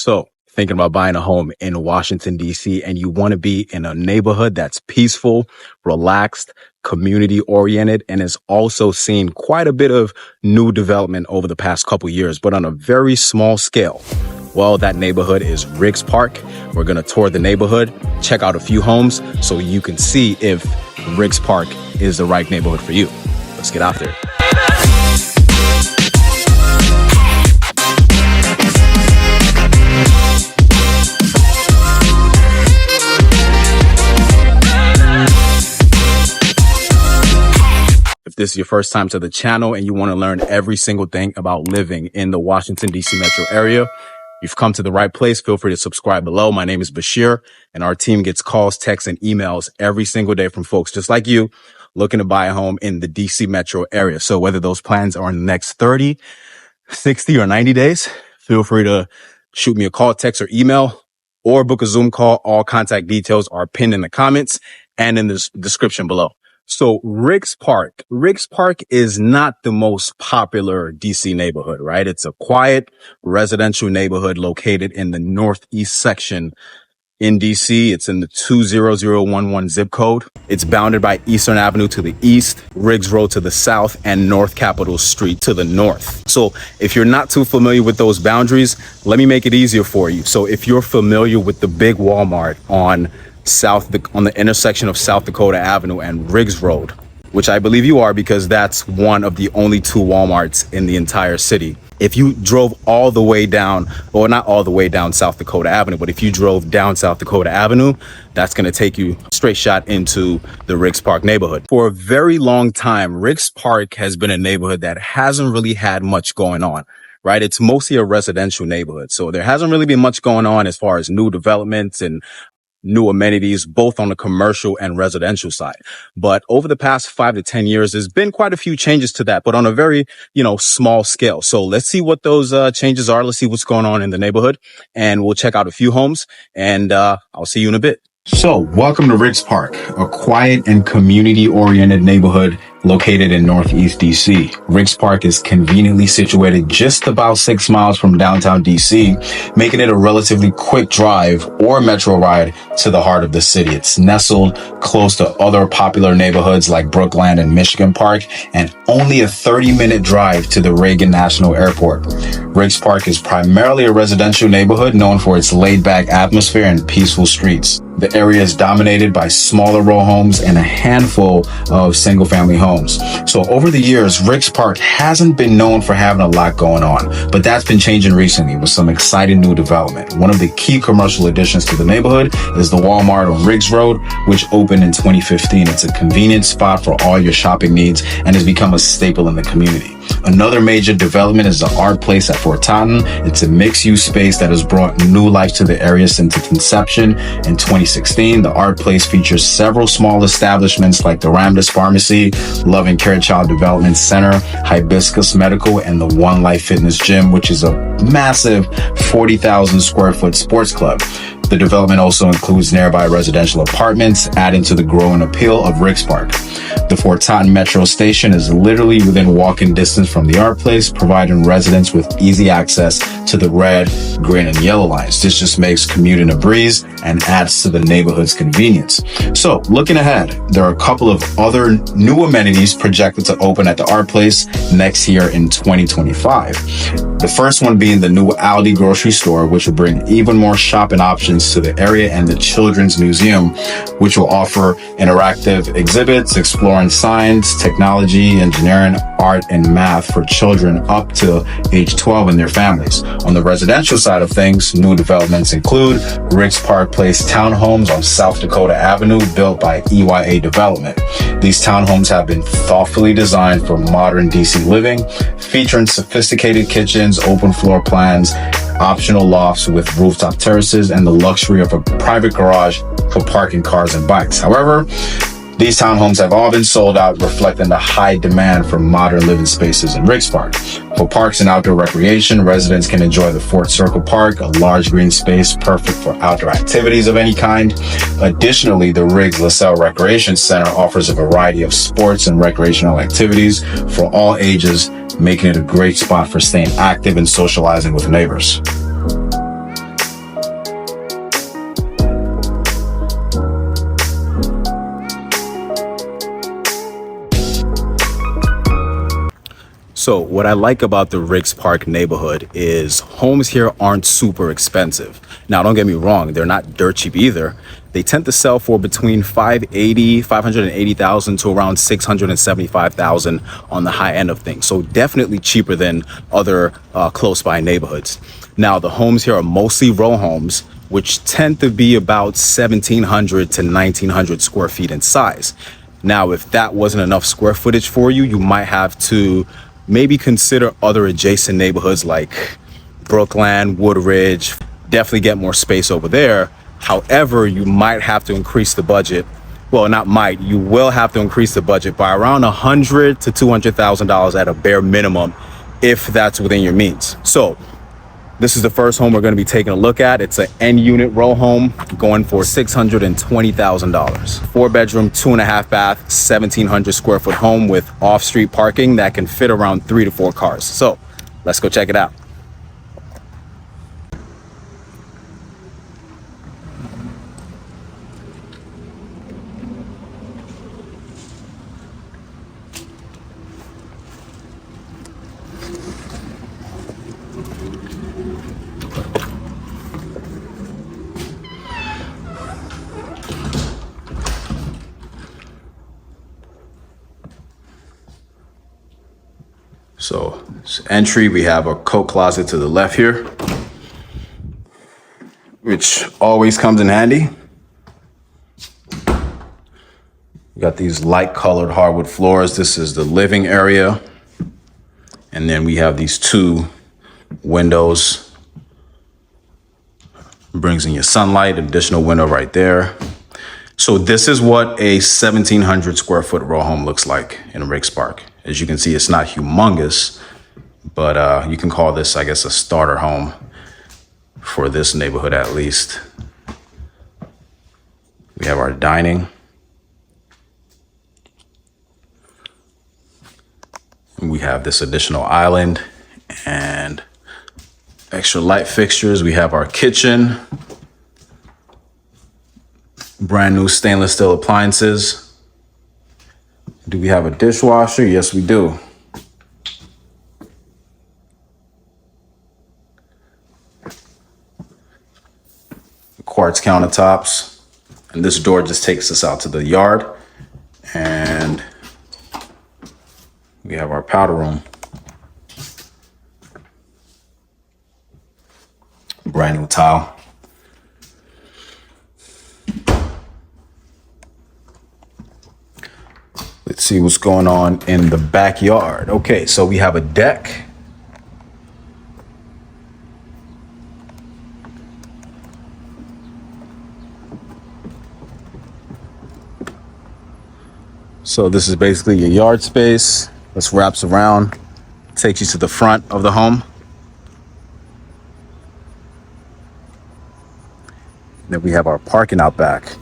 So, thinking about buying a home in Washington, D.C., and you want to be in a neighborhood that's peaceful, relaxed, community-oriented, and has also seen quite a bit of new development over the past couple years, but on a very small scale. Well, that neighborhood is RIGGS Park. We're going to tour the neighborhood, check out a few homes so you can see if RIGGS Park is the right neighborhood for you. Let's get out there. If this is your first time to the channel and you want to learn every single thing about living in the Washington, D.C. metro area, you've come to the right place. Feel free to subscribe below. My name is Bashir, and our team gets calls, texts, and emails every single day from folks just like you looking to buy a home in the D.C. metro area. So whether those plans are in the next 30, 60, or 90 days, feel free to shoot me a call, text, or email, or book a Zoom call. All contact details are pinned in the comments and in the description below. So RIGGS Park is not the most popular DC neighborhood, right? It's a quiet residential neighborhood located in the northeast section in DC. It's in the 20011 zip code. It's bounded by Eastern Avenue to the east, Riggs Road to the south, and North Capitol Street to the north. So if you're not too familiar with those boundaries, let me make it easier for you. So if you're familiar with the big Walmart on the intersection of South Dakota Avenue and Riggs Road, which I believe you are because that's one of the only two Walmarts in the entire city. If you drove all the way down, or not all the way down South Dakota Avenue, but if you drove down South Dakota Avenue, that's going to take you straight shot into the RIGGS Park neighborhood. For a very long time, RIGGS Park has been a neighborhood that hasn't really had much going on, right? It's mostly a residential neighborhood. So there hasn't really been much going on as far as new developments and new amenities, both on the commercial and residential side. But over the past 5 to 10 years, there's been quite a few changes to that, but on a very, small scale. So let's see what those changes are. Let's see what's going on in the neighborhood, and we'll check out a few homes, and I'll see you in a bit. So welcome to RIGGS Park, a quiet and community-oriented neighborhood located in Northeast DC. RIGGS Park is conveniently situated just about 6 miles from downtown DC, making it a relatively quick drive or metro ride to the heart of the city. It's nestled close to other popular neighborhoods like Brookland and Michigan Park, and only a 30-minute drive to the Reagan National Airport. RIGGS Park is primarily a residential neighborhood known for its laid-back atmosphere and peaceful streets. The area is dominated by smaller row homes and a handful of single-family homes. So over the years, RIGGS Park hasn't been known for having a lot going on, but that's been changing recently with some exciting new development. One of the key commercial additions to the neighborhood is the Walmart on Riggs Road, which opened in 2015. It's a convenient spot for all your shopping needs and has become a staple in the community. Another major development is the Art Place at Fort Totten. It's a mixed-use space that has brought new life to the area since its inception in 2016. The Art Place features several small establishments like the Ramdas Pharmacy, Love and Care Child Development Center, Hibiscus Medical, and the One Life Fitness Gym, which is a massive 40,000 square foot sports club. The development also includes nearby residential apartments, adding to the growing appeal of RIGGS Park. The Fort Totten Metro Station is literally within walking distance from the Art Place, providing residents with easy access to the red, green, and yellow lines. This just makes commuting a breeze and adds to the neighborhood's convenience. So, looking ahead, there are a couple of other new amenities projected to open at the Art Place next year in 2025. The first one being the new Aldi grocery store, which will bring even more shopping options to the area, and the Children's Museum, which will offer interactive exhibits exploring science, technology, engineering, art, and math for children up to age 12 and their families. On the residential side of things, new developments include RIGGS Park Place townhomes on South Dakota Avenue, built by EYA Development. These townhomes have been thoughtfully designed for modern DC living, featuring sophisticated kitchens, open floor plans, optional lofts with rooftop terraces, and the luxury of a private garage for parking cars and bikes. However, these townhomes have all been sold out, reflecting the high demand for modern living spaces in RIGGS Park. For parks and outdoor recreation, residents can enjoy the Fort Circle Park, a large green space perfect for outdoor activities of any kind. Additionally, the RIGGS LaSalle Recreation Center offers a variety of sports and recreational activities for all ages, making it a great spot for staying active and socializing with neighbors. So what I like about the Riggs Park neighborhood is homes here aren't super expensive. Now, don't get me wrong, they're not dirt cheap either. They tend to sell for between 580,000 to around 675,000 on the high end of things. So definitely cheaper than other close by neighborhoods. Now, the homes here are mostly row homes, which tend to be about 1,700 to 1,900 square feet in size. Now, if that wasn't enough square footage for you, you might have to maybe consider other adjacent neighborhoods like Brookland, Woodridge. Definitely get more space over there. However, you might have to increase the budget. Well, not might, you will have to increase the budget by around $100,000 to $200,000 at a bare minimum, if that's within your means. So this is the first home we're going to be taking a look at. It's an end unit row home going for $620,000. 4-bedroom, 2.5 bath, 1,700 square foot home with off-street parking that can fit around 3 to 4 cars. So let's go check it out. So this entry, we have a coat closet to the left here, which always comes in handy. We got these light colored hardwood floors. This is the living area. And then we have these 2 windows. Brings in your sunlight, additional window right there. So this is what a 1,700 square foot row home looks like in Riggs Park. As you can see, it's not humongous, but you can call this, I guess, a starter home for this neighborhood at least. We have our dining. We have this additional island and extra light fixtures. We have our kitchen. Brand new stainless steel appliances. Do we have a dishwasher? Yes, we do. Quartz countertops. And this door just takes us out to the yard. And we have our powder room. Brand new tile. Let's see what's going on in the backyard. Okay, so we have a deck. So this is basically your yard space. This wraps around, takes you to the front of the home. Then we have our parking out back.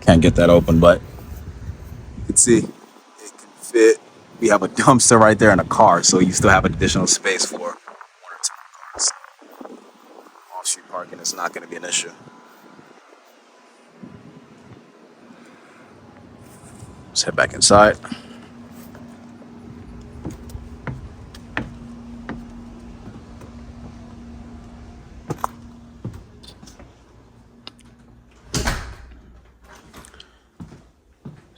Can't get that open, but you can see it can fit. We have a dumpster right there and a car, so you still have additional space for 1 or 2 cars. Off-street parking is not going to be an issue. Let's head back inside.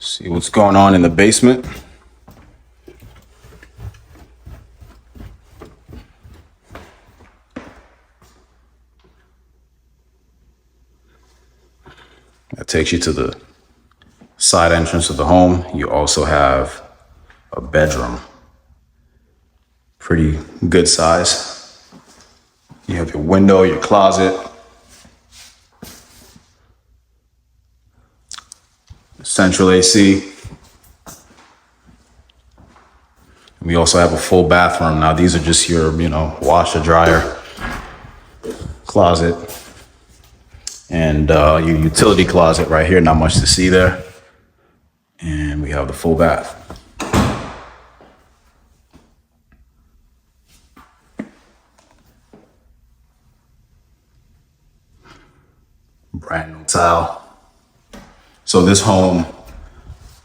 See what's going on in the basement. That takes you to the side entrance of the home. You also have a bedroom. Pretty good size. You have your window, your closet. Central AC. We also have a full bathroom. Now these are just your, washer, dryer, closet, and your utility closet right here. Not much to see there. And we have the full bath. Brand new tile. So this home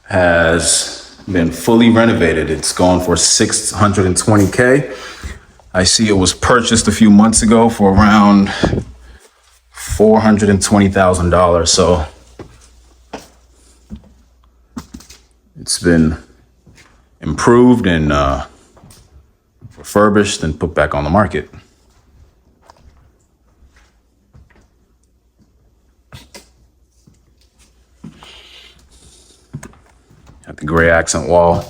has been fully renovated. It's going for $620K. I see it was purchased a few months ago for around $420,000. So it's been improved and refurbished and put back on the market. Got the gray accent wall.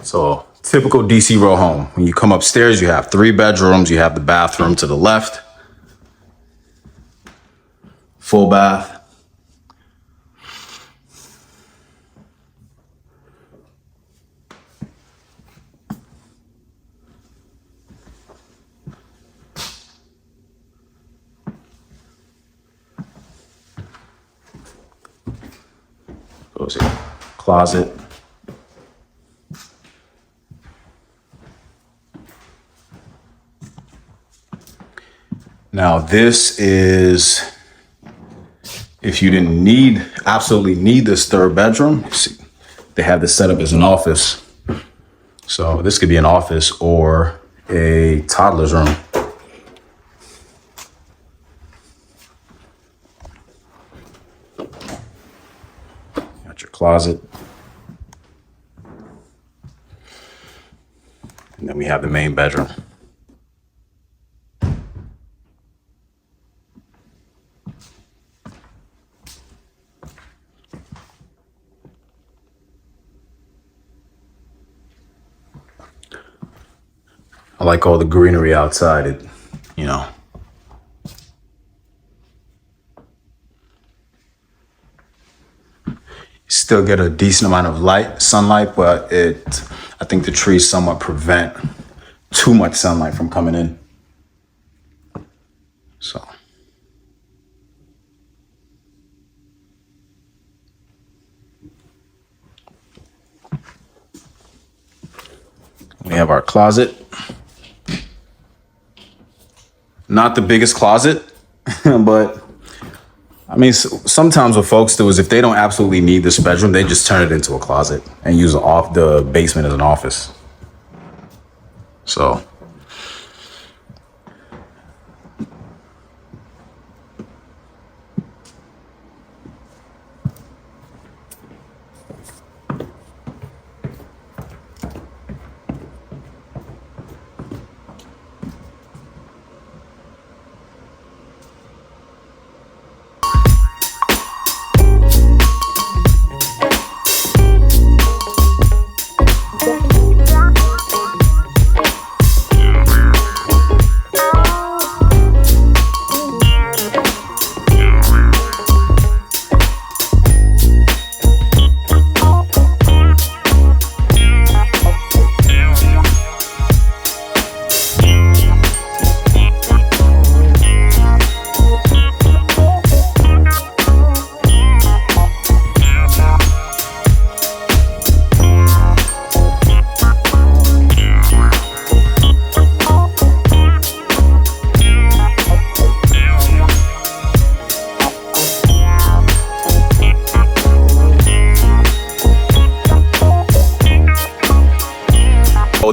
So typical DC row home. When you come upstairs, you have 3 bedrooms. You have the bathroom to the left, full bath. Goes here, closet. Now this is, if you didn't absolutely need this 3rd bedroom, you see, they have this set up as an office. So this could be an office or a toddler's room. Got your closet. And then we have the main bedroom. I like all the greenery outside. It, you know. You still get a decent amount of sunlight, but I think the trees somewhat prevent too much sunlight from coming in. So. We have our closet. Not the biggest closet, but I mean, sometimes what folks do is if they don't absolutely need this bedroom, they just turn it into a closet and use the basement as an office. So.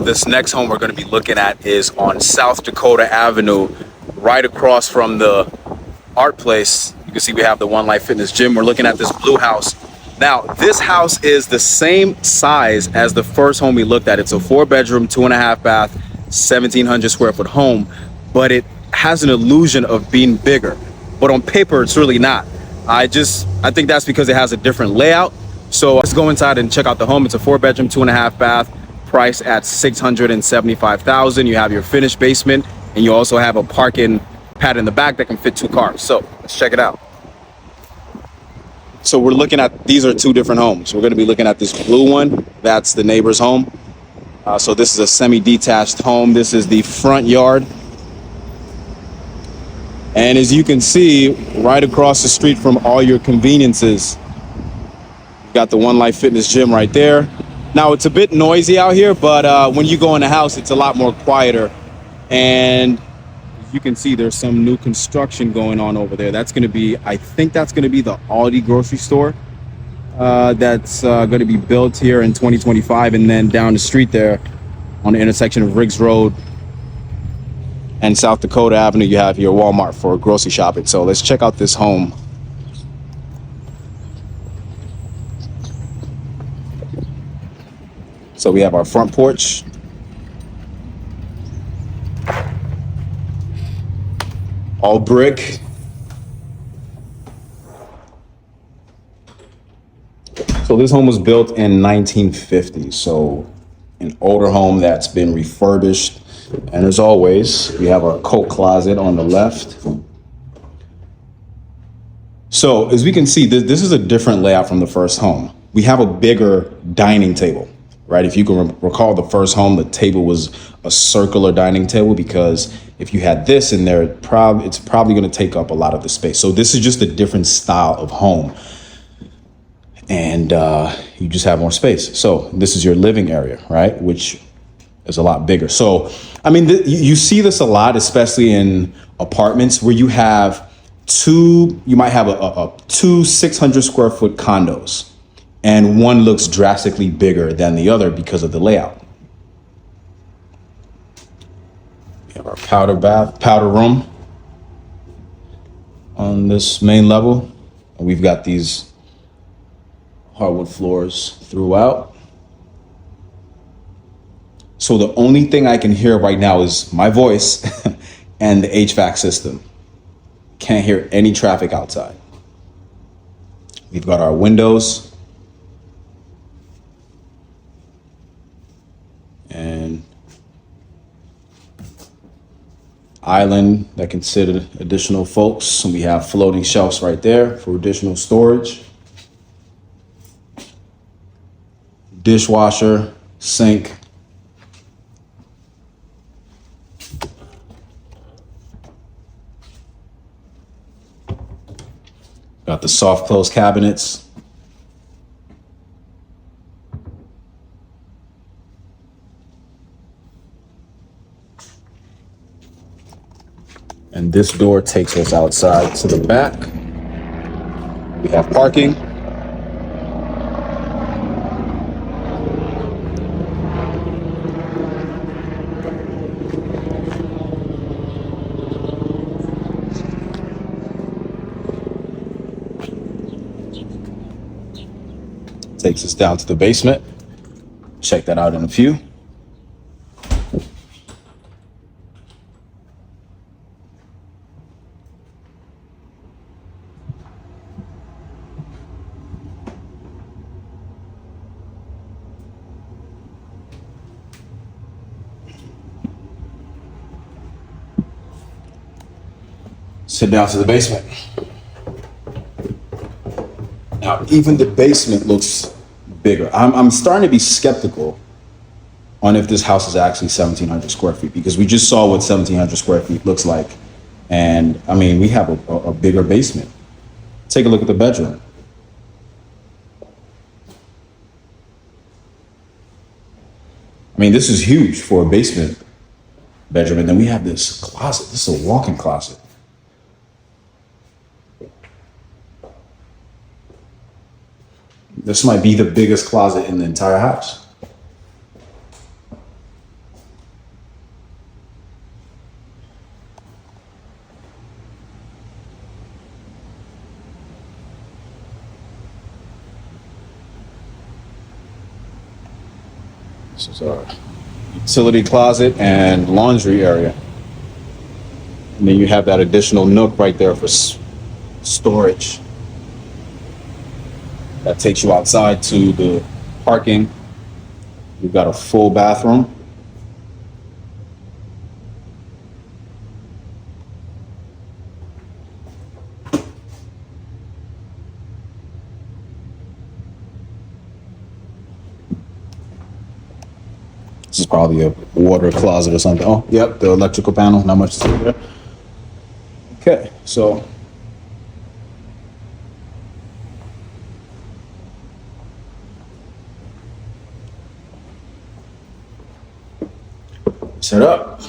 This next home we're going to be looking at is on South Dakota Avenue, right across from the art place. You can see we have the One Life Fitness gym. We're looking at this blue house. Now, this house is the same size as the first home we looked at. It's a 4-bedroom, 2.5 bath, 1,700 square foot home, but it has an illusion of being bigger. But on paper, it's really not. I think that's because it has a different layout. So let's go inside and check out the home. It's a 4-bedroom, 2.5 bath. Price at $675,000. You have your finished basement, and you also have a parking pad in the back that can fit 2 cars. So let's check it out. So we're looking at, these are 2 different homes. We're going to be looking at this blue one. That's the neighbor's home. So this is a semi-detached home. This is the front yard. And as you can see, right across the street from all your conveniences, you got the One Life Fitness gym right there. Now, it's a bit noisy out here, but when you go in the house, it's a lot more quieter. And you can see there's some new construction going on over there. That's going to be, I think that's going to be the Aldi grocery store that's going to be built here in 2025. And then down the street there on the intersection of RIGGS Road and South Dakota Avenue, you have your Walmart for grocery shopping. So let's check out this home. So we have our front porch. All brick. So this home was built in 1950. So an older home that's been refurbished. And as always, we have our coat closet on the left. So as we can see, this is a different layout from the first home. We have a bigger dining table, right? If you can recall the first home, the table was a circular dining table, because if you had this in there, it's probably going to take up a lot of the space. So this is just a different style of home. And you just have more space. So this is your living area, right? Which is a lot bigger. So, I mean, you see this a lot, especially in apartments where you have you might have two 600 square foot condos, and one looks drastically bigger than the other because of the layout. We have our powder room on this main level. And we've got these hardwood floors throughout. So the only thing I can hear right now is my voice and the HVAC system. Can't hear any traffic outside. We've got our windows. And island that can sit additional folks. And we have floating shelves right there for additional storage. Dishwasher, sink. Got the soft close cabinets. And this door takes us outside to the back. We have parking. Takes us down to the basement. Check that out in a few. Sit down to the basement. Now, even the basement looks bigger. I'm starting to be skeptical on if this house is actually 1,700 square feet, because we just saw what 1,700 square feet looks like. And I mean, we have a bigger basement. Take a look at the bedroom. I mean, this is huge for a basement bedroom. And then we have this closet. This is a walk-in closet. This might be the biggest closet in the entire house. This is our utility closet and laundry area. And then you have that additional nook right there for storage. That takes you outside to the parking. You've got a full bathroom. This is probably a water closet or something. Oh, yep, the electrical panel, not much to see there. Okay, so set up.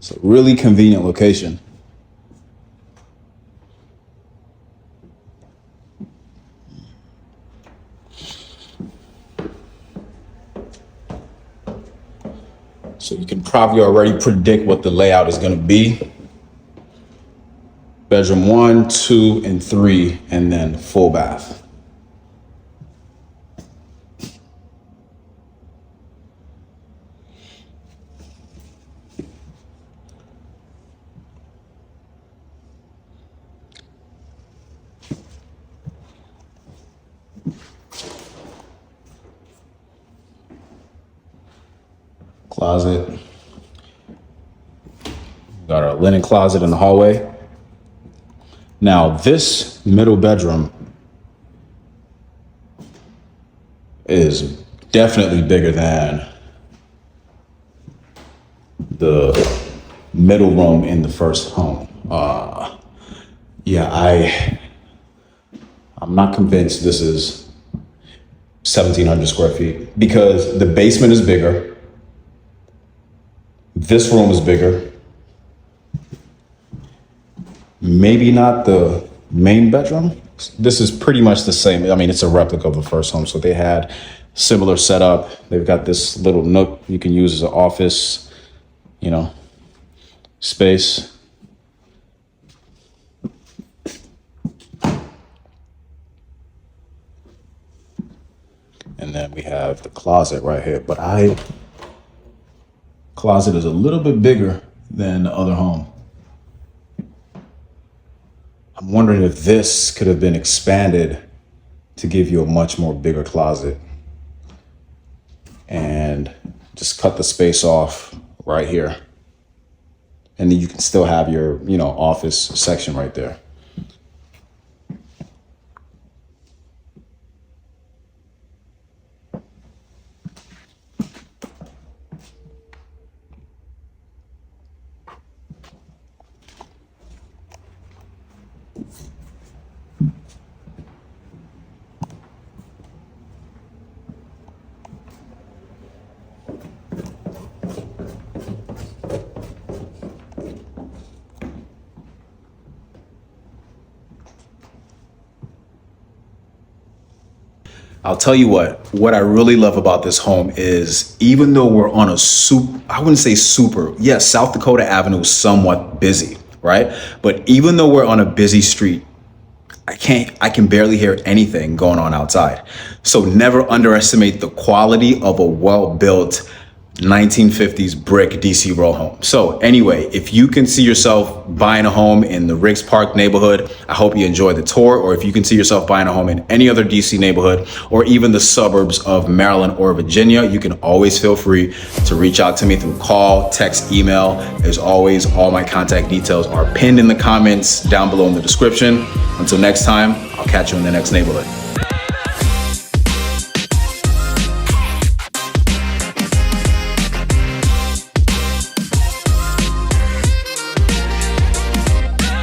It's a really convenient location. So you can probably already predict what the layout is going to be. Bedroom 1, 2, and 3, and then full bath. Closet. Got our linen closet in the hallway. Now this middle bedroom is definitely bigger than the middle room in the first home. I'm not convinced this is 1,700 square feet because the basement is bigger. This room is bigger. Maybe not the main bedroom. This is pretty much the same. I mean, it's a replica of the first home. So they had similar setup. They've got this little nook you can use as an office, space. And then we have the closet right here. But closet is a little bit bigger than the other home. I'm wondering if this could have been expanded to give you a much more bigger closet and just cut the space off right here. And then you can still have your, office section right there. I'll tell you what I really love about this home is even though we're on I wouldn't say super, yes, South Dakota Avenue is somewhat busy, right? But even though we're on a busy street, I can barely hear anything going on outside. So never underestimate the quality of a well-built 1950s brick DC row home. So anyway, if you can see yourself buying a home in the RIGGS Park neighborhood, I hope you enjoy the tour. Or if you can see yourself buying a home in any other DC neighborhood or even the suburbs of Maryland or Virginia, you can always feel free to reach out to me through call, text, email. As always, all my contact details are pinned in the comments down below in the description. Until next time, I'll catch you in the next neighborhood.